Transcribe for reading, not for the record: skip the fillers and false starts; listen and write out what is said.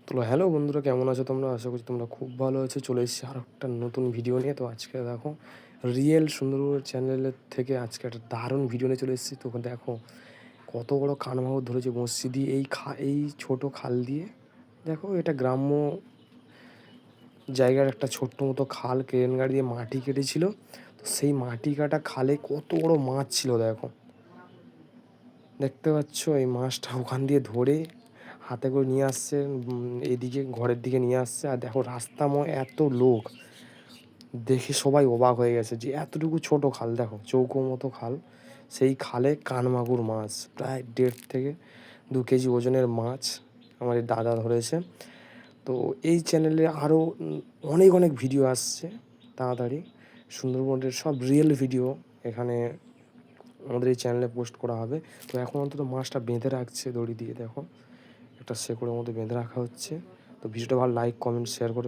তো হ্যালো বন্ধুরা, কেমন আছো তোমরা? আশা করছি তোমরা খুব ভালো আছো। চলে এসেছি আরও একটা নতুন ভিডিও নিয়ে। তো আজকে দেখো, রিয়েল সুন্দরবন চ্যানেলের থেকে আজকে একটা দারুণ ভিডিও নিয়ে চলে এসেছি। তো দেখো কত বড় কানমাগুর ধরেছে বঁড়শি দিয়ে এই ছোট খাল দিয়ে। দেখো এটা গ্রাম্য জায়গার একটা ছোট্ট মতো খাল, ক্রেন গাড়ি দিয়ে মাটি কেটেছিল। তো সেই মাটি কাটা খালে কত বড় মাছ ছিল দেখো, দেখতে পাচ্ছ? এই মাছটা ওখান দিয়ে ধরে হাতে করে নিয়ে আসছে, এদিকে ঘরের দিকে নিয়ে আসছে। আর দেখো রাস্তাময় এত লোক, দেখে সবাই অবাক হয়ে গেছে যে এতটুকু ছোট খাল, দেখো চৌকো মতো খাল, সেই খালে কানমাগুর মাছ প্রায় 1.5 থেকে 2 কেজি ওজনের মাছ আমার এই দাদা ধরেছে। তো এই চ্যানেলে আরও অনেক অনেক ভিডিও আসছে তাড়াতাড়ি। সুন্দরবনের সব রিয়েল ভিডিও এখানে আমাদের এই চ্যানেলে পোস্ট করা হবে। তো এখন অন্তত মাছটা বেঁধে রাখছে দড়ি দিয়ে, দেখো একটা শেকড়ের মধ্যে বেঁধে রাখা হচ্ছে। তো ভিডিওটা ভালো লাইক কমেন্ট শেয়ার করে